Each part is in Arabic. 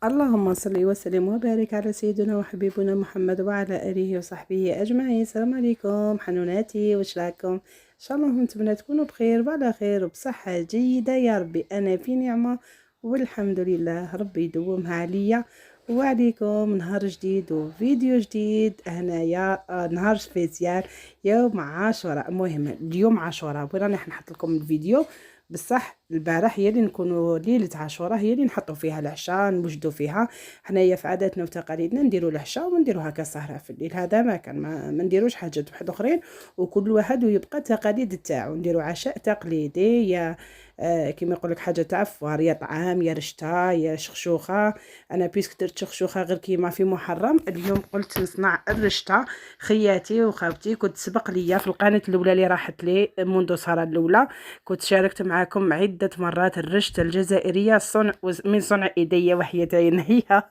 اللهم صل وسلم وبارك على سيدنا وحبيبنا محمد وعلى آله وصحبه أجمعين. السلام عليكم حنوناتي، واش راكم؟ إن شاء الله انتم تكونوا بخير وعلى خير وبصحة جيدة يا ربي. أنا في نعمة والحمد لله، ربي يدومها عليا وعليكم. نهار جديد وفيديو جديد هنايا، نهار سبيسيال يوم عاشوراء. المهم اليوم عاشوراء وين راني نحط لكم الفيديو. بصح البارح هي اللي نكونوا ليله عاشوراء، هي اللي نحطوا فيها العشاء، نوجدوا فيها. حنايا في عاداتنا وتقاليدنا نديروا العشاء ونديروا هكا سهره في الليل. هذا ما كان ما نديروش حاجات واحد اخرين، وكل واحد ويبقى التقاليد تاعو. نديروا عشاء تقليدي، يا كيما يقول لك حاجه تاع فوار، يا طعام يا رشته يا شخشوخه. انا بيسك درت شخشوخه غير كيما في محرم، اليوم قلت نصنع الرشته. خياتي وخاوتي كنت سبق ليا في القناه الاولى اللي راحت لي منذ السهره الاولى، كنت شاركت معكم عدة مرات الرشة الجزائرية من صنع ايديا وحياة عينيا.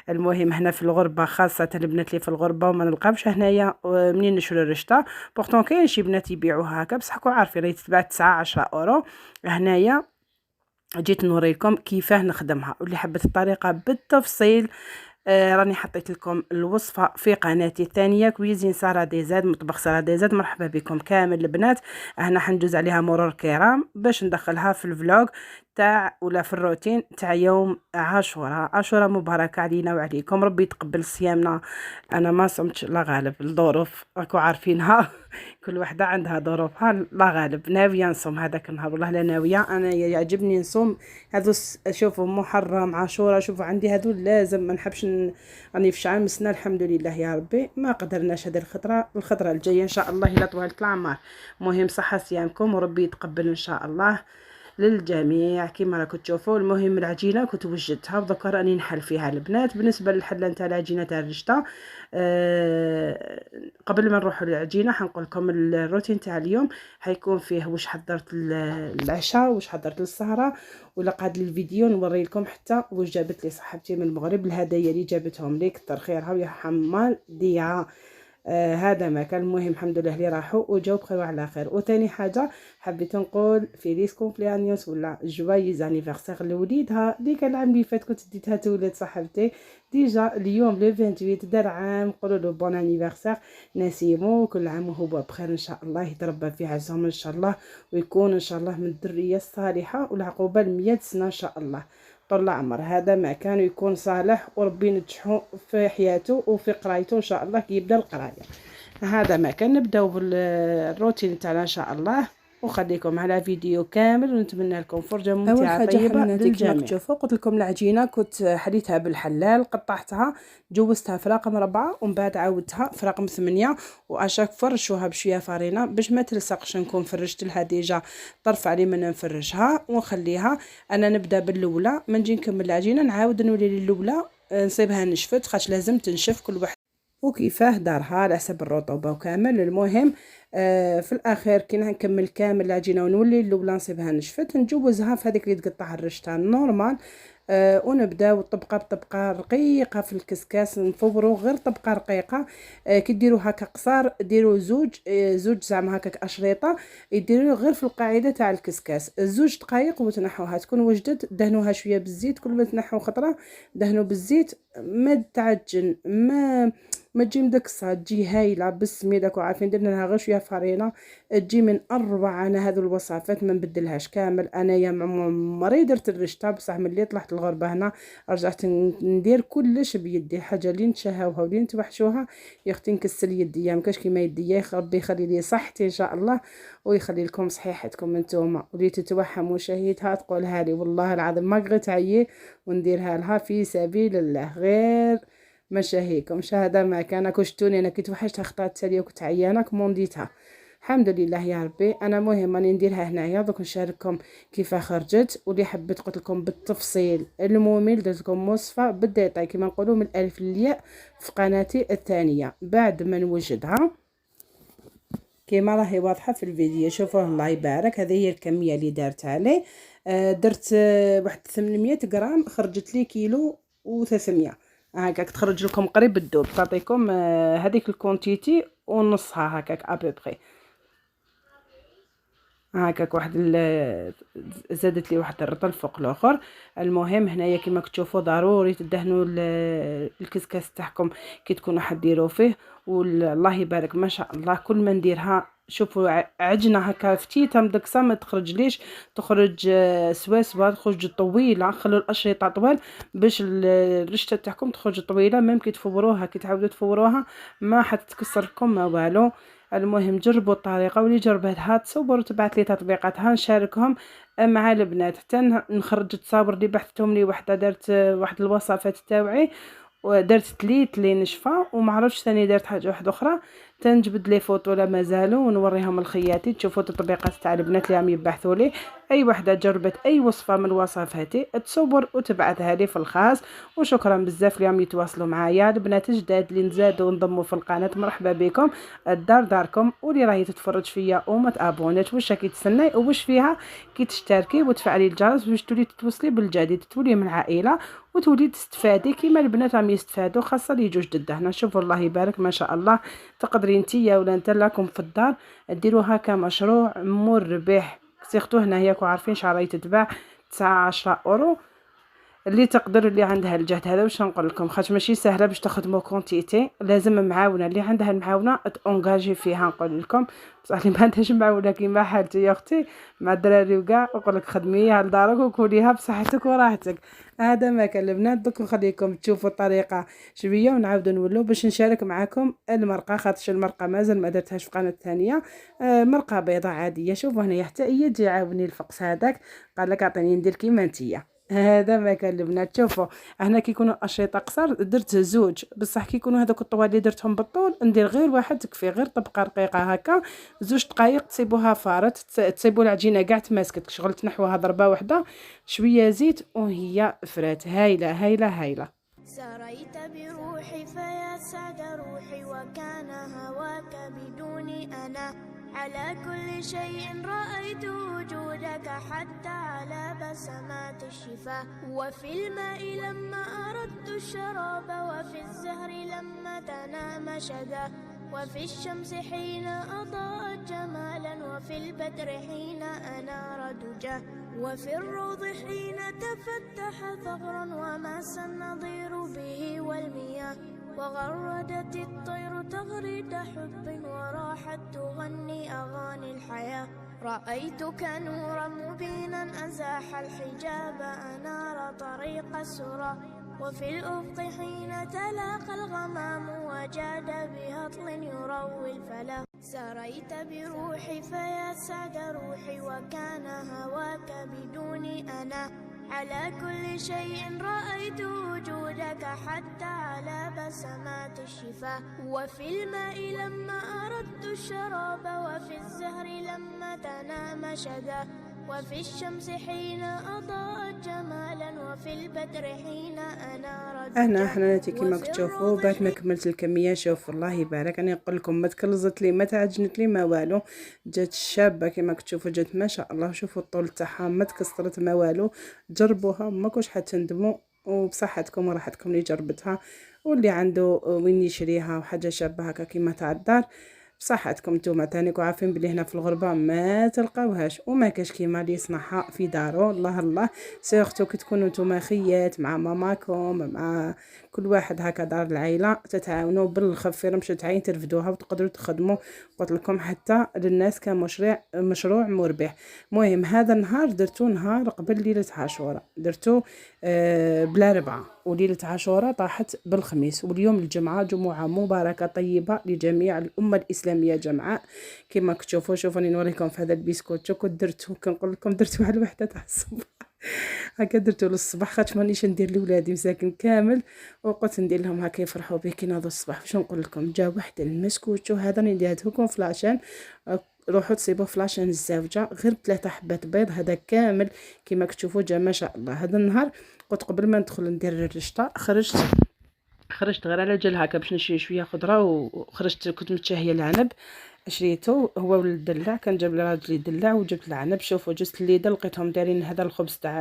المهم هنا في الغربة، خاصة البنات اللي في الغربة وما نلقاوش هنايا منين نشرو الرشة. بورتون كاين شي بنات يبيعوها هكا، بصح راكم عارفين راهي تتباع 9 10 اورو. هنايا جيت نوريكم كيفاه نخدمها، واللي حبت الطريقة بالتفصيل راني حطيت لكم الوصفه في قناتي الثانيه، كويزين ساره ديزاد، مطبخ ساره ديزاد. مرحبا بكم كامل البنات. هنا حنجوز عليها مرور كرام باش ندخلها في الفلوق تاع ولا في الروتين تاع يوم عاشوراء. عاشوراء مباركه علينا وعليكم، ربي يتقبل صيامنا. انا ما صمتش، لا غالب الظروف راكو عارفينها. كل وحده عندها ظروفها، لا غالب ناويه نصوم هذاك النهار، والله لا ناويه. انا يعجبني نصوم هذو شوفوا محرم عاشوراء، شوفوا عندي هذو لازم، ما نحبش راني في شعام سنه الحمد لله يا ربي ما قدرناش هذه الخطره الجايه ان شاء الله الى طوالت العمر. مهم صحه صيامكم وربي يتقبل ان شاء الله للجميع كما راكم تشوفوا. المهم العجينه كنت وجدتها وذكر راني نحل فيها البنات. بالنسبه للحله نتاع العجينه تاع الرشته، قبل ما نروحوا للعجينه حنقول لكم الروتين تاع اليوم. حيكون فيه واش حضرت العشاء، واش حضرت للسهره، ولا قاد لي الفيديو نوري لكم حتى واش جابت لي صاحبتي من المغرب، الهدايا اللي جابتهم لي كتر خيرها ويا حمال ديها. هذا ما كان. المهم الحمد لله اللي راحوا وجاو بخير وعلى خير. وثاني حاجه حبيت نقول فيليس كومبليانيوس ولا جوايز انيفرسير لوليدها اللي كان العام اللي فات كنت ديتها تولد صاحبتي. ديجا اليوم لو 28 دار عام، نقولوا له بون انيفرسير نسيمو، كل عام وهو بخير ان شاء الله، يتربى في عزهم ان شاء الله، ويكون ان شاء الله من الذريه الصالحه والعقوبه 100 سنه ان شاء الله طول العمر. هذا ما كان يكون صالح وربي ينجحو في حياته وفي قرايته ان شاء الله كي يبدا القرايه. هذا ما كان. نبداو بالروتين تاعنا ان شاء الله، وخليكم على فيديو كامل ونتمنى لكم فرجه اول ممتعه حاجه طيبه حنوناتي كما للجميع. تشوفوا قلت لكم العجينه كنت حليتها بالحلال، قطعتها جوزتها في رقم 4 ومن بعد عاودتها في رقم 8، واشاك فرشوها بشويه فرينه باش ما تلصقش. نكون فرشت لها ديجا طرف علي من نفرشها ونخليها. انا نبدا بالاولى، ما نجي نكمل العجينه نعاود نولي للاولى نصيبها نشفت، خاطش لازم تنشف كل واحد وكيفاه دارها على حسب الرطوبه وكامل. المهم في الاخير كي نكمل كامل العجينه ونولي الاولى نصيبها نشفت نجوزها في هذيك اللي تقطع الرشته نورمال. ونبداو طبقه بطبقه رقيقه في الكسكاس، نفورو غير طبقه رقيقه. كي ديروا هكا قصار ديروا زوج زعما هكاك اشريطه، يديروا غير في القاعده تاع الكسكاس 2 دقائق وتنحوها. تكون وجدت دهنوها شويه بالزيت، كل ما تنحوا خطره دهنوا بالزيت، ما تعجن ما تجي مدكسه، تجي هايله بالسمي داك. وعارفين درنا لها غير شويه فرينه، تجي من اروع. انا هذو الوصفات ما نبدلهاش كامل. انا يا عمري درت الرشته، بصح ملي طلعت الغربه هنا رجعت ندير كلش بيدي. الحاجه اللي نتشهاوها واللي نتوحشوها يا اختي نكسل يديا، ما كاش كيما يديا. ربي يخلي لي صحتي ان شاء الله ويخلي لكم صحيحتكم انتوما. واللي تتوهم وشهيتها تقولها لي والله العظيم ما بغيت عيي ونديرها لها في سبيل الله، غير مشاهيكم شهادة ما كان. كشتوني انا كنت وحشتها خطات تالية وكنت عيانه كومونديتها الحمد لله يا ربي. انا مهم راني نديرها هنايا دوك نشارككم كيف خرجت. واللي حبيت قلت لكم بالتفصيل الممل، درت لكم وصفه بالديتاي كما نقولوا من الالف للياء في قناتي الثانيه بعد ما نوجدها كما راهي واضحه في الفيديو. شوفوا الله يبارك، هذه هي الكميه اللي دارتها لي. درت واحد 800 غرام، خرجت لي كيلو و300 هكاك. تخرج لكم قريب الدوب، تعطيكم هذيك الكونتيتي ونصها هكاك ابوبري. هكاك واحد زادت لي واحد الرطل فوق الاخر. المهم هنايا كما كتشوفوا ضروري تدهنوا الكسكاس تاعكم كي تكونوا حديروا فيه. والله يبارك ما شاء الله كل ما نديرها شوفوا عجنه هكا فتيته مدكسه ما تخرج ليش، تخرج سواسوه، تخرج طويله. خلوا الاشرطه طوال باش الرشته تاعكم تخرج طويله، ميم كي تفوروها كي تعاودوا تفوروها ما حتتكسر لكم ما والو. المهم جربوا الطريقه، واللي جربتها تصور تبعت لي تطبيقاتها نشاركهم مع البنات حتى نخرج تصاور اللي بحثتهم لي. وحده درت واحد الوصفات تاوعي ودرت تليت لي نشفى، وما عرفتش ثاني درت حاجه واحده اخرى تنجبد لي فوطو لا مازالوا ونوريهم الخياتي. تشوفوا التطبيقات تاع البنات اللي عم يبحثوا لي، اي وحده جربت اي وصفه من وصفاتي تصور وتبعثها لي في الخاص. وشكرا بزاف اللي عم يتواصلوا معايا. البنات جداد اللي نزادوا ونضموا في القناه مرحبا بكم، الدار داركم. واللي راهي تتفرج فيا وما تابونات واش راكي تسناي وواش فيها كي تشتركي وتفعلي الجرس باش تولي تتوصلي بالجديد، تولي من العائله وتولي تستفادي كيما البنات عم يستفادوا، خاصه اللي يجوا جدد هنا. شوفوا الله يبارك ما شاء الله. تقدري نتيا ولا انت لكم في الدار ديروا هكا مشروع مربح. سيختو هنايا كو عارفين شحال تتباع 19 اورو. اللي تقدر اللي عندها الجهد هذا واش نقول لكم، خاطر ماشي سهله باش تخدموا كونتيتي، لازم معاونه اللي عندها المعاونه تونجاجي فيها. نقول لكم بصح اللي ما عندهاش معاونه كيما حالتي يا اختي مع الدراري وكاع، نقول لك خدميها لدارك وكليها بصحتك وراحتك. هذا ما كان البنات. دوك نخليكم تشوفوا الطريقه شويه ونعاودوا نولوا باش نشارك معكم المرقه، خاطر المرقه مازال ما درتهاش في القناه الثانيه. مرقه بيضاء عاديه. شوفوا هنايا حتى هي تجي عاوني الفقس هذاك، قال لك اعطيني ندير كيما نتيا. هذا ما كان البنات. شوفوا هنا كي يكونوا الاشرطه قصر درت زوج، بصح كي يكونوا هذوك الطوال اللي درتهم بالطول ندير غير واحد تكفي، غير طبقه رقيقه هكا 2 دقائق تسيبوها فارت، تسيبوا العجينه كاع تماسكت، شغل تنحوها ضربه واحده شويه زيت وهي فرات. هايله هايله هايله. سريت بروحي فيا سعد روحي، وكان هواك بدوني أنا. على كل شيء رأيت وجودك، حتى على بسمات الشفاه. وفي الماء لما أردت الشراب، وفي الزهر لما تنام شذا. وفي الشمس حين أضاءت جمالا، وفي البدر حين أنار دجى. وفي الروض حين تفتح ثغرا، وماس النظير به والمياه. وغردت الطير تغريد حب، وراحت تغني أغاني الحياة. رأيتك نورا مبينا أزاح الحجاب، أنار طريق السرى. وفي الأفق حين تلاقى الغمام، وجاد بهطل يروي الفلا. سريت بروحي فيا سعد روحي، وكان هواك بدوني أنا. على كل شيء رأيت وجودك، حتى على بسمات الشفاه. وفي الماء لما أردت الشراب، وفي الزهر لما تنام شذا. وفي الشمس حين أضاءت جمالا، وفي البدر حين أنار دجى. انا حنانتي كما كتشوفوا بعد ما كملت الكميه. شوف الله يبارك، انا نقول لكم ما تكلزت لي ما تعجنت لي ما والو، جات شابه كما كتشوفوا، جات ما شاء الله. شوفوا الطول تاعها ما تكسرت ما والو. جربوها ماكوش حتندموا، وبصحتكم وراحتكم اللي جربتها واللي عنده وين يشريها وحاجه شابه هكا كيما تاع الدار. بصحتكم نتوما تاني عارفين بلي هنا في الغربه ما تلقاوهاش وما كاش كيما اللي يصنعها في دارو. الله الله، سيرتو كي تكونوا نتوما خيات مع ماماكم مع كل واحد هكا دار العائله، تتعاونوا بالخفير مش تعين ترفدوها وتقدروا تخدموا. قلت لكم حتى للناس كان مشروع مربح. المهم هذا النهار درتو نهار قبل ليله عاشوراء، درتو بلا ربعه، وليله عاشوراء طاحت بالخميس، واليوم الجمعه جمعه مباركه طيبه لجميع الامه الاسلاميه جمعاء. كما كتشوفوا شوفوني نوريكم في هذا البسكوت كنت درتو، كنقول لكم درتو على الوحده تاع الصباح هكا درتو للصباح، خاطر مانيش ندير لولادي مساكن كامل، وقلت ندير لهم هكا يفرحوا به كي ناضوا الصباح. واش نقول لكم، جا واحد المسكوت هذا نديرهولكم فلاشان، روحوا تصيبوا فلاشان الزوجه غير 3 حبات بيض، هذا كامل كما كتشوفوا جا ما شاء الله. هذا النهار قلت قبل ما ندخل ندير الرشطه خرجت غير على جال هكا باش نشري شويه خضره، وخرجت كنت متشاهيه العنب شريته هو والدلع، كان جاب لي راجلي دلع وجبت العنب. شوفوا جست الليده لقيتهم دايرين هذا الخبز تاع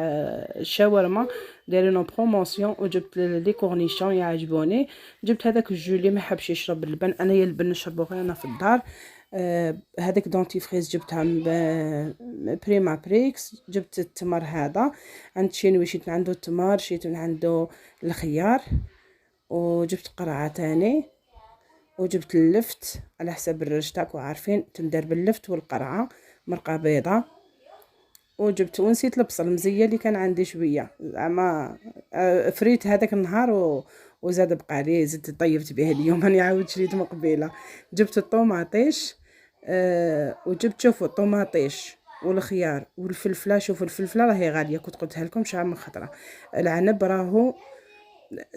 الشاورما دايرينو بروموسيون، وجبت لي كورنيشون يعجبوني. جبت هذاك الجولي ما حبش يشرب اللبن، انا اللبن نشربو غير انا في الدار. هذاك دونتيفريز جبتها بريما بريكس. جبت التمر هذا عند شينوي، شيت من عنده التمر، شيت من عنده الخيار، وجبت قرعه تاني، وجبت اللفت على حسب الرش تاعكم عارفين تندار باللفت والقرعه، مرقه بيضه. وجبت ونسيت البصل مزيه اللي كان عندي شويه زعما فريت هذاك النهار وزاد بقى لي، زدت طيبت به اليوم راني عاود شريت من قبيله. جبت الطوماطيش وجبت شوفوا الطوماطيش والخيار والفلفله. شوفوا الفلفله راهي غاليه، كنت قلتها لكم شحال من خطره. العنب راهو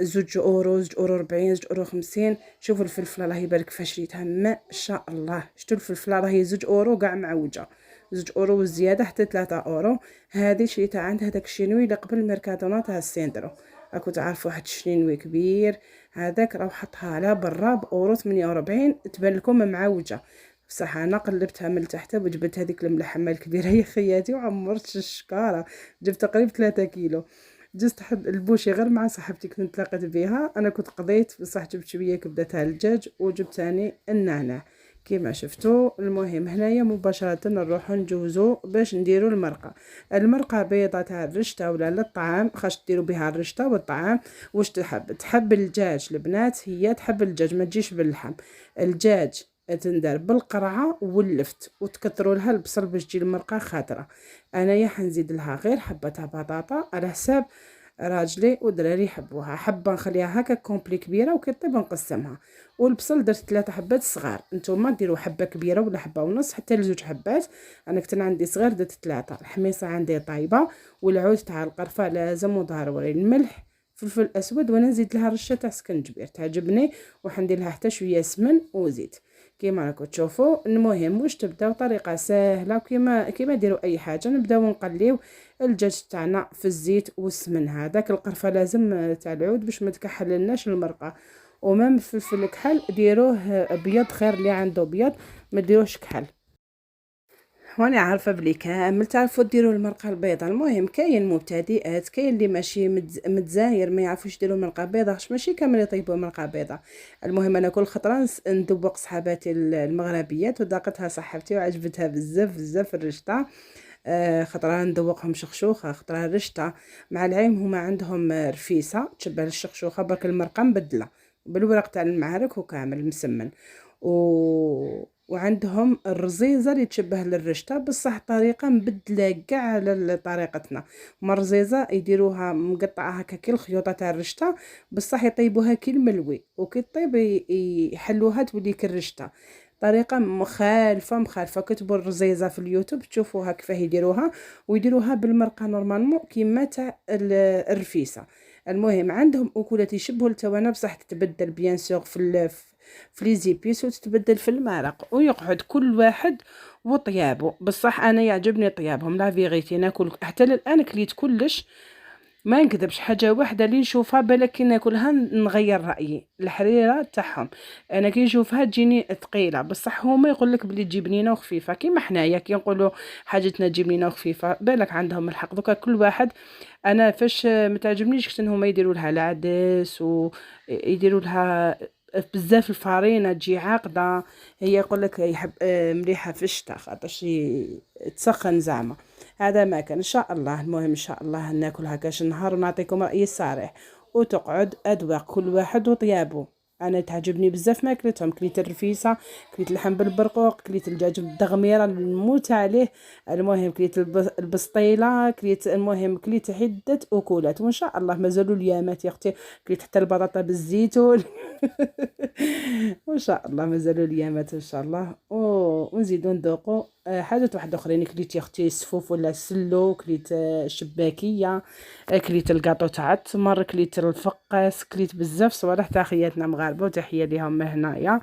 2 €، 2 €40، 2 €50. شوفوا الفلفله الله يبارك فيها شريتها ما شاء الله. شفتوا الفلفله راهي 2 € كاع معوجه، 2 € وزياده حتى 3 €. هذه شريتها عند هذاك الشينوي اللي قبل الميركاتونا تاع السيندرو. راكو تعرفوا واحد الشينوي كبير هذاك، راه حطها على برا ب €48، تبان لكم معوجه. بصح انا قلبتها من تحت وجبت هذيك الملحمه الكبيره هي خياتي وعمرت الشكاره، جبت تقريبا 3 كيلو. جست حد البوشي غير مع صاحبتي كنت تلاقيت بها، انا كنت قضيت بصح جبت شويه كبده تاع الدجاج وجبت ثاني النعناع كيما شفتوا. المهم هنايا مباشره نروحوا نجوزوا باش نديروا المرقه بيضه تاع الرشته ولا للطعام، خاص ديروا بها الرشته والطعام. واش تحب الدجاج البنات، هي تحب الدجاج ما تجيش باللحم. الدجاج تندار بالقرعه واللفت، وتكثروا لها البصل باش تجي المرقه خضره. انايا حنزيد لها غير حبه تاع بطاطا على حساب راجلي ودراري يحبوها، حبه نخليها هكا كومبلي كبيره وكيطيب نقسمها. والبصل درت 3 حبات صغار، نتوما ديروا حبه كبيره ولا حبه ونص حتى ل2 حبات. انا كنت عندي صغير درت 3. الحميصه عندي طايبه، والعود تاع القرفه لازم وضروري، الملح، فلفل اسود، وانا نزيد لها رشه تاع سكنجبير تعجبني، وحندير لها حتى شويه سمن وزيت كيما راكم تشوفوا. المهم واش تبداو طريقه سهله كيما ديروا اي حاجه. نبداو نقليو الدجاج تاعنا في الزيت والسمن. هذاك القرفه لازم تاع العود باش ما تكحللناش المرقه. ومام الفلفل الكحل ديروه ابيض، خير اللي عنده ابيض، ما ديروش كحل. وانا عارفه بلي كامل تعرفوا ديروا المرقه البيضاء. المهم كاين مبتدئات، كاين اللي ماشي متزاير ما يعرفوش يديروا مرقه بيضاء، ماشي كامل يطيبوا مرقه بيضاء. المهم انا كل خطره ندوق صحاباتي المغربيات، وذاقتها صاحبتي وعجبتها بزاف بزاف الرشته. خطره ندوقهم شخشوخه، خطره رشته. مع العلم هما عندهم رفيسه تشبه للشخشوخه، برك المرقه مبدله بالورق تاع المعارك وكامل مسمن. وعندهم الرزيزه اللي تشبه للرشته بصح طريقه مبدله كاع على طريقتنا. هما الرزيزه يديروها مقطعه هكا كي الخيوطه تاع الرشته، بصح يطيبوها كي الملوي، وكي طيب يحلوها تولي كالرشته. طريقه مخالفه. كتبوا الرزيزه في اليوتيوب تشوفوها كيفاه يديروها، ويديروها بالمرقه نورمالمون كيما تاع الرفيسه. المهم عندهم اكلات يشبهوا التوانه بصح تتبدل بيان سور في لي زيبيس وتتبدل في المرق، ويقعد كل واحد وطيابه. بصح انا يعجبني طيابهم لا فيغيتي. ناكل حتى الان كليت كلش، ما نكذبش. حاجه واحده اللي نشوفها بالك كي ناكلها نغير رايي، الحريره تاعهم. انا كي نشوفها تجيني ثقيله، بصح هما يقول لك بلي تجي بنينه وخفيفه كيما حنايا كي نقولوا حاجتنا تجي بنينه وخفيفه. بالك عندهم الحق دوكا كل واحد. انا فاش ما تعجبنيش كنت هما يديروا لها العدس ويديروا لها بزاف الفارينه تجي عاقده. هي يقول لك يحب مليحه في الشتاء خاطرش تسخن زعما. هذا ما كان ان شاء الله. المهم ان شاء الله ناكل هكاش النهار ونعطيكم رايي الصريح، وتقعد اذواق كل واحد وطيابه. انا تعجبني بزاف ماكلتهم. كليت الرفيسه، كليت اللحم بالبرقوق، كليت الدجاج بالدغميره نموت عليه. المهم كليت البسطيله، كليت عده اكلات، وان شاء الله مازالوا اليامات يا اختي. كليت حتى البطاطا بالزيتون وان شاء الله مازالوا اليامات ان شاء الله. ونزيدو نذوقوا حاجات واحده اخرين. كليت يا اختي السفوف ولا السلو، كليت الشباكيه، كليت الكاطو تاع التمر، كليت الفقاس، كليت بزاف صوالح تاع خياتنا مغاربه وتحيه ليهم هنايا.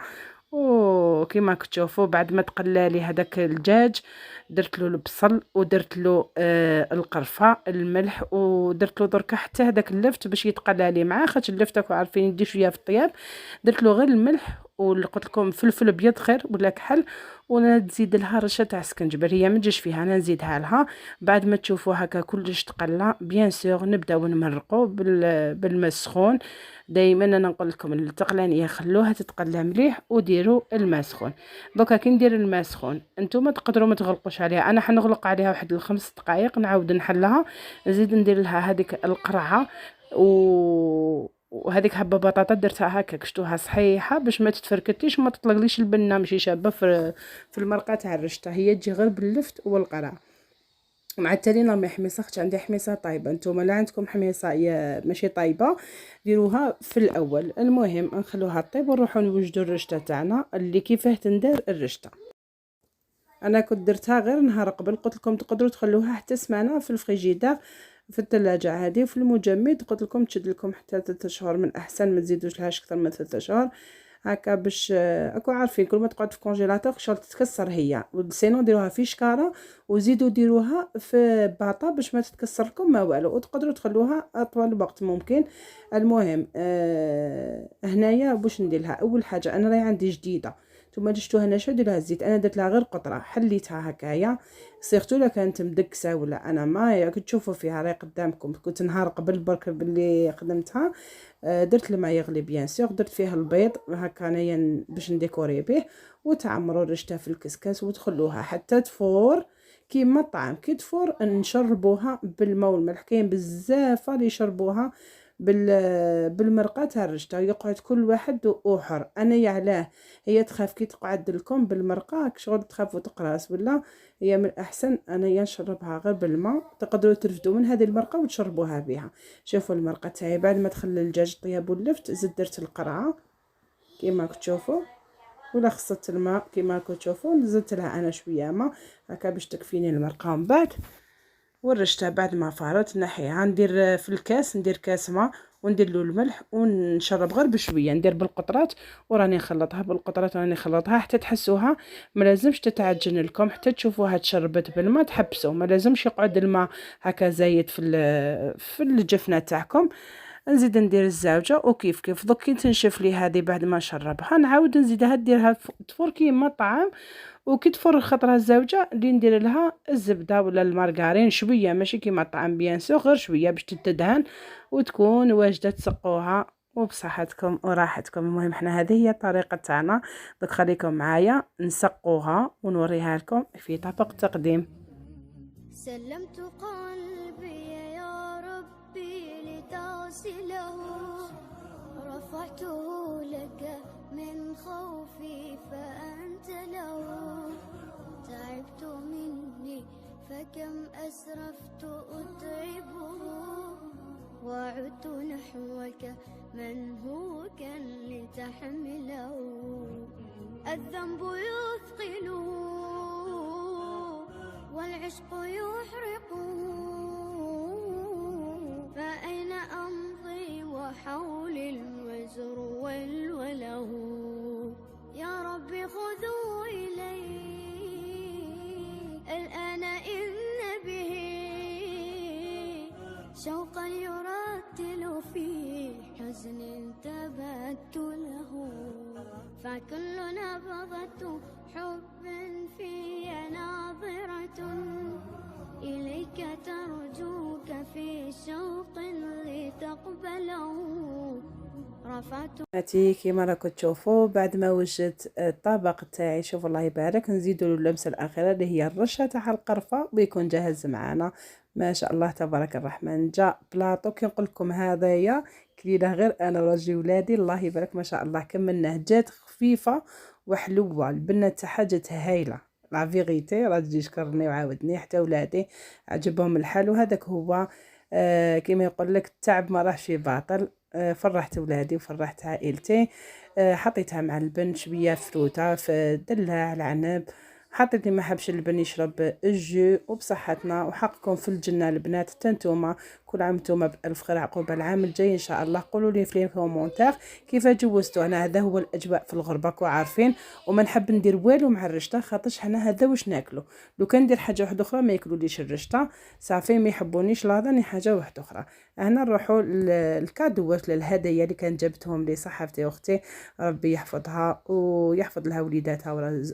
وكما كتشوفوا بعد ما تقلالي هذاك الدجاج درت له البصل ودرت له القرفه الملح، ودرت له دركا حتى هذاك اللفت باش يتقلى لي معاه، خاطر اللفت راكم عارفين يدي شويه في الطياب. درت له غير الملح، وقلت لكم فلفل ابيض خير ولا كحل، وانا تزيد لها رشه تاع سكنجبر، هي ما تجيش فيها، انا نزيدها لها. بعد ما تشوفوا هكا كلش تقلى بيان سور نبداو نمرقوا بالماء السخون. دائما انا نقول لكم التقلانيه خلوها تتقلى مليح وديروا الماء سخون. دوكا كي ندير الماء سخون نتوما تقدروا ما تغلقوش عليها، انا حنغلق عليها واحد الخمس دقائق، نعاود نحلها، نزيد ندير لها هذيك القرعه وهذيك حبه بطاطا درتها هكا كشتوها صحيحه باش ما تتفركتيش وما تطلقليش البنه ماشي شابه في المرقه تاع الرشته، هي تجي غير باللفت والقرع. مع التالي راه حميصه، خاطر عندي حميصه طايبه، نتوما لا عندكم حميصه ماشي طايبه ديروها في الاول. المهم نخلوها طيب ونروحوا نوجدوا الرشته تاعنا اللي كيفاه تندار الرشته. انا كنت درتها غير نهار قبل، قلت لكم تقدروا تخلوها حتى سمانه في الفريجيدير في الثلاجه هذه، وفي المجمد قلت لكم تشد لكم حتى 3 شهور من احسن، ما تزيدوش لهاش اكثر من 3 شهور هكا، باش اكو عارفين كل ما تقعد في كونجيلاتور شغل تتكسر هي. سينو ديروها في شكاره وزيدوا ديروها في باطا باش ما تتكسر لكم ما والو، وتقدروا تخلوها اطول وقت ممكن. المهم هنايا باش ندير لها اول حاجه، انا راهي عندي جديده ثم دشتوها ناشفه دير لها الزيت، انا درت لها غير قطره حليتها هكايا، سيرتو لا كانت مدكسه ولا انا ما كنت تشوفوا فيها راهي قدامكم، كنت نهار قبل برك باللي خدمتها. درت الماء يغلي بيان سور، درت فيها البيض هكا انايا باش نديكوري به، وتعمروا رشتها في الكسكاس وتخلوها حتى تفور كيما الطعام. كي تفور نشربوها بالماء والملح، كاين بزاف اللي يشربوها بالمرقه تاع الرشته، يقعد كل واحد وحر. انا علاه هي تخاف كي تقعد لكم بالمرقه شغل تخافوا تقراص، ولا هي من الاحسن انا نشربها غير بالماء، تقدروا ترفدوا من هذه المرقه وتشربوها بها. شوفوا المرقه تاعي بعد ما تخلي الدجاج طياب واللفت، زدت درت القرعه كيما تشوفوا، ولا خصت الماء كيما تشوفوا، زدت لها انا شويه ماء هكا باش تكفيني المرقه. من بعد ورشتها بعد ما فارت نحيها، ندير في الكاس، ندير كاس ماء وندير له الملح ونشرب غير بشويه، ندير بالقطرات وراني نخلطها بالقطرات، راني نخلطها حتى تحسوها ما لازمش تتعجن لكم، حتى تشوفوها تشربت بالماء تحبسوا، ما لازمش يقعد الماء هكا زايد في الجفنه تاعكم. نزيد ندير الزوجه وكيف كيف دوك كي تنشف لي هذه بعد ما نشربها نعاود نزيدها نديرها تفور كيما الطعام. وكي تفر خطره الزوجه اللي ندير لها الزبده ولا المارغرين شويه، ماشي كيما الطعام بيان سو، غير شويه باش تتدهن وتكون واجده تسقوها وبصحتكم وراحتكم. المهم حنا هذه هي الطريقه تاعنا، دوك خليكم معايا نسقوها ونوريها لكم في طبق تقديم. سلمت قلبي يا ربي لتصله، رفعته لك من خوفي فأنت له، تعبت مني فكم أسرفت أتعبه، وعدت نحوك منهوكا لتحمله، الذنب يثقله والعشق يحرقه، فأين أمضي وحولي الوزر والوله، يا ربي خذوا إلي الآن إن به شوقا يرتل في حزن تبت له، فكل نبضة حب في ناظرة إليك ترجوك في شوق لتقبله، رفعت هاتي كيما راكم تشوفوا بعد ما وجدت الطبق تاعي، شوف الله يبارك، نزيدوا له اللمسه الاخيره اللي هي الرشه تاع القرفه ويكون جاهز معنا. ما شاء الله تبارك الرحمن، جاء بلاطو كي نقول لكم هذايا كلينا غير انا وراجلي ولادي، الله يبارك ما شاء الله كملناه، جات خفيفه وحلوه، البنه تاعها جات هايله لا فيغيتي، راه تجي شكرني وعاودني حتى ولادي عجبهم الحال. وهذاك هو كما يقول لك التعب ما راهش باطل. فرحت ولادي وفرحت عائلتي. حطيتها مع البن شويه فروته في دلاع العنب، حطيت اللي ما حبش البن يشرب الجو وبصحتنا، وحقكم في الجنه البنات تنتوما كل عام نتوما بألف خير عقوبة العام الجاي إن شاء الله. قولوا لي في لي كومونتير كيف جوزتوا. أنا هذا هو الأجواء في الغربة وعارفين، وما نحب ندير والو مع الرشطة خاطرش حنا هذا واش ناكلو. لو كان ندير حاجة واحدة أخرى ما ياكلوليش الرشطة صافي، ما يحبونيش لا ضاني حاجة واحدة أخرى. هنا نروحوا الكادوات للهدايا اللي كان جابتهم لي صاحبتي أختي، ربي يحفظها ويحفظ لها وليداتها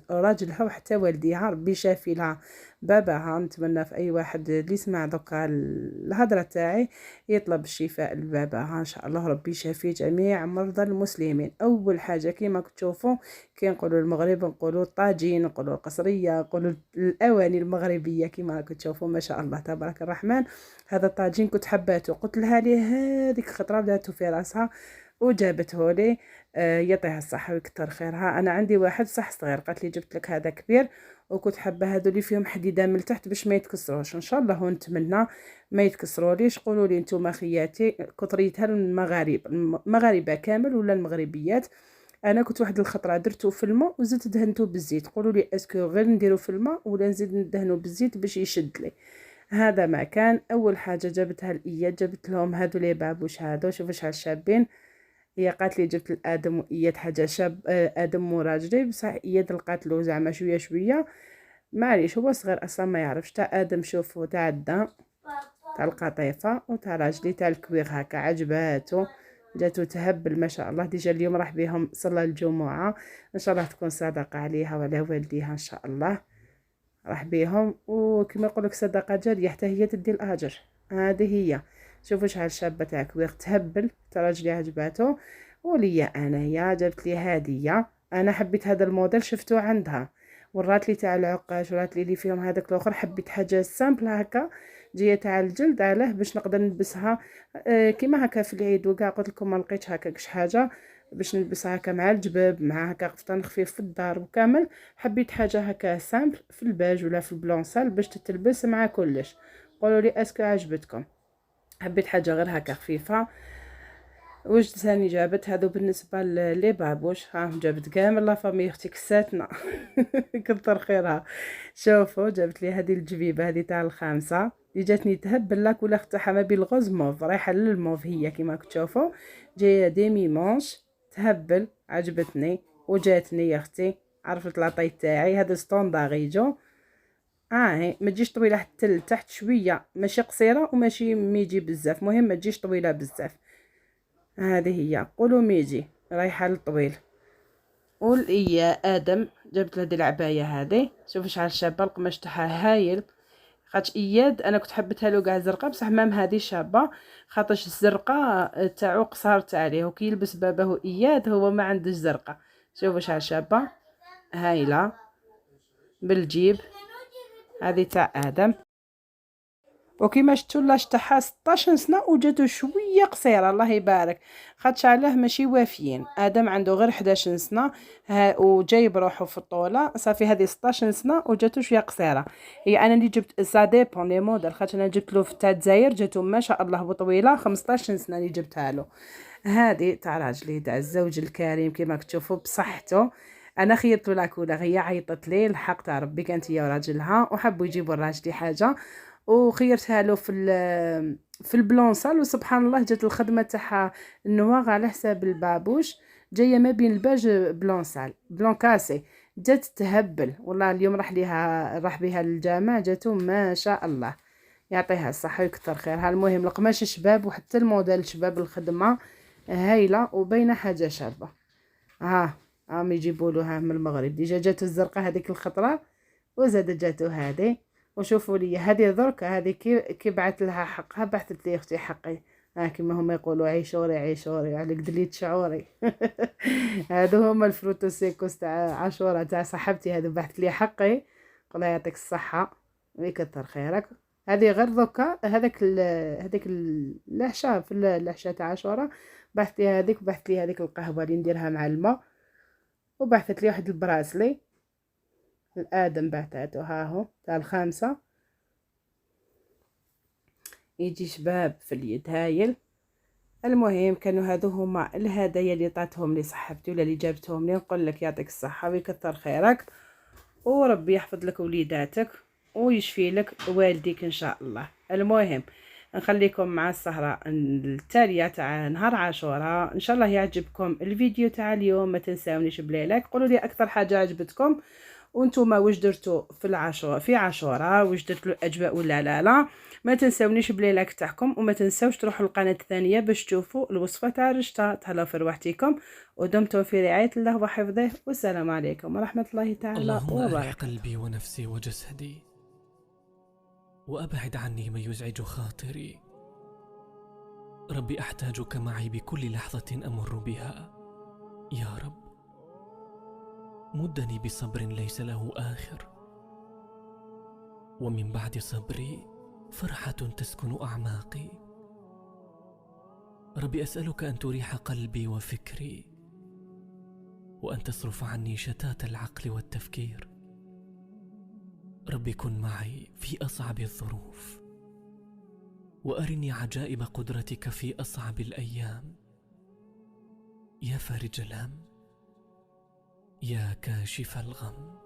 وراجلها وحتى والديها، ربي يشافي لها باباها. نتمنى في اي واحد اللي يسمع دوكا الهضره تاعي يطلب الشفاء لباباها ان شاء الله، ربي يشافي جميع مرضى المسلمين. اول حاجه كيما تشوفوا كي نقولوا المغرب نقولوا الطاجين، نقولوا القصريه، نقولوا الاواني المغربيه كيما راكم تشوفوا ما شاء الله تبارك الرحمن. هذا الطاجين كنت حباته، قلت لها لي هذيك خطره بداتو في راسها وجابته لي. يعطيها الصحه ويكثر خيرها. انا عندي واحد صح صغير، قالت لي جبت لك هذا كبير، وكنت حابه هذو اللي فيهم حديده من التحت باش ما يتكسروش ان شاء الله، ونتمنى ما يتكسروليش. قولوا لي نتوما خياتي كثريتها المغاربه كامل ولا المغربيات. انا كنت واحد الخطره درتو في الماء وزدت دهنته بالزيت. قولوا لي اسكو غير نديرو في الماء ولا نزيد ندهنو بالزيت باش يشد لي. هذا ما كان. اول حاجه جابتها الاياد، جبت لهم هذو لي بابوش هذو، شوفوا شحال شابين. هي قالت لي جبت لادم واياد حاجه شاب، ادم وراجلي بصح اياد لقات له زعما شويه شويه معليش، هو صغير اصلا ما يعرفش. تاع ادم شوفوا تاع الدا تاع القطيفه، وتاع راجلي تاع الكويغ هكا عجباتو، جاتو تهبل ما شاء الله. ديجا اليوم راح بهم صلى الجمعه، ان شاء الله تكون صدقه عليها وعلى والديها ان شاء الله، راح بيهم. وكما يقولك صدقه جاريه حتى هي تدي الاجر. هذه هي. شوفوا شحال شابه تاع كويغ تهبل، تاع راجلي عجباتو. وليا انايا جابت لي هديه، انا حبيت هذا الموديل شفتو عندها، ورات لي تاع العقاش، ورات لي اللي فيهم هذاك الاخر. حبيت حاجه سامبل هكا جايه تاع الجلد، علاه باش نقدر نلبسها كيما هكا في العيد وكاع. قلت لكم ما لقيتش هكا شي حاجه باش نلبسها هكا مع الجباب، مع هكا قفطان خفيف في الدار وكامل. حبيت حاجه هكا سامبل في الباج ولا في البلونسال باش تتلبس مع كلش. قولوا لي اسكو عجبتكم. حبيت حاجه غير هكا خفيفه. واش ثاني جابت هذو بالنسبه لي بابوش، ها جابت كامل لا فامي اختي كساتنا كثر خيرها. شوفوا جابت لي هذه الجبيبه هذه تاع الخامسه اللي جاتني تهبل لك ولا اختها ما بين الغوز موف، رايحه للموف هي كيما تشوفوا، جايه ديمي مونش تهبل عجبتني وجاتني يا اختي. عرفت لاطاي تاعي هذا ستوندار يجو هي ما تجيش طويله حتى لتحت شويه، ماشي قصيره وماشي ميجي بزاف، مهم ما تجيش طويله بزاف. هذه هي. قولوا ميجي رايحه للطويل. يا ادم جبت هذه العبايه هذه، شوفوا شحال شابه القماش تاعها هايل. خاطش اياد انا كنت حبتها له كاع زرقاء بصح مام هذه شابه، خاطرش الزرقاء تاعو قصارت عليه وكي يلبس باباه اياد هو ما عندش زرقاء. شوفوا شحال شابه هايله بالجيب. هذه تاع ادم، وكيما شفتوا لاش تاعها 16 سنه وجاتو شويه قصيره الله يبارك، خاطش علاه ماشي وافيين. ادم عنده غير 11 سنه وجايب روحه في الطوله صافي. هذه 16 سنه وجاتو شويه قصيره. هي انا اللي جبت سا ديبون لي موديل، خاطش انا جبت له في تاع الجزائر جاتو ما شاء الله وطويله 15 سنه اللي جبتها له. هذه تاع راجلي تاع الزوج الكريم كيما تشوفوا بصحته. انا خيرت لا كولر، هي عيطت لي الحق تاع ربي كانت هي وراجلها وحبوا يجيبوا لراجلي حاجه وخيرتها له في البلونسال. وسبحان الله جات الخدمه تاعها النواغ على حساب البابوش، جايه ما بين الباج بلونسال بلونكاسي، جات تهبل والله. اليوم راح بها للجامع جاتو ما شاء الله، يعطيها الصحه ويكثر خيرها. المهم القماش شباب وحتى الموديل شباب، الخدمه هايله وباينه حاجه شابه. راهم يجيبوا لها من المغرب. ديجا جاتو الزرقاء هذيك الخطره وزاد جاتو هذه. وشوفوا لي هذه درك هذه كي بعثت لها حقها، بعثت لي اختي حقي كما هما يقولوا عيشوري عيشوري عليك دليت شعوري هادو هما الفروتو سيكوس تاع عاشوره تاع صاحبتي، هادو بعثت لي حقي. الله يعطيك الصحه ويكثر خيرك. هذه غير دوكا هذاك العشاء في العشاء تاع عاشوره بعثت لي هذيك، وبعثت لي هذيك القهوه اللي نديرها مع الماء، وبعثت لي واحد البراسلي الادم بعثاته هاهو تاع الخامسه يجي شباب في اليد هايل. المهم كانوا هادو هما الهدايا اللي عطاتهم لي صاحبتي ولا اللي جابتهم لي. نقول لك يعطيك الصحه ويكثر خيرك وربي يحفظ لك وليداتك ويشفي لك والديك ان شاء الله. المهم نخليكم مع السهرة التالية تاع نهار عاشوراء. ان شاء الله يعجبكم الفيديو تاع اليوم. ما تنساونيش بلايك، قولوا لي اكثر حاجة عجبتكم وانتوما واش درتوا في عاشوراء، واش درتوا الاجواء ولا لا. ما تنساونيش بلايك تاعكم، وما تنساوش تروحوا القناه الثانيه باش تشوفوا الوصفه تاع الرشطه. تهلاو في رواحتكم ودمتم في رعايه الله وحفظه، والسلام عليكم ورحمه الله تعالى اللهم أرح وبركاته. قلبي ونفسي وجسدي، وأبعد عني ما يزعج خاطري. ربي أحتاجك معي بكل لحظة أمر بها. يا رب مدني بصبر ليس له آخر، ومن بعد صبري فرحة تسكن أعماقي. ربي أسألك أن تريح قلبي وفكري، وأن تصرف عني شتات العقل والتفكير. ربي كن معي في أصعب الظروف، وأرني عجائب قدرتك في أصعب الأيام. يا فارج الهم، يا كاشف الغم.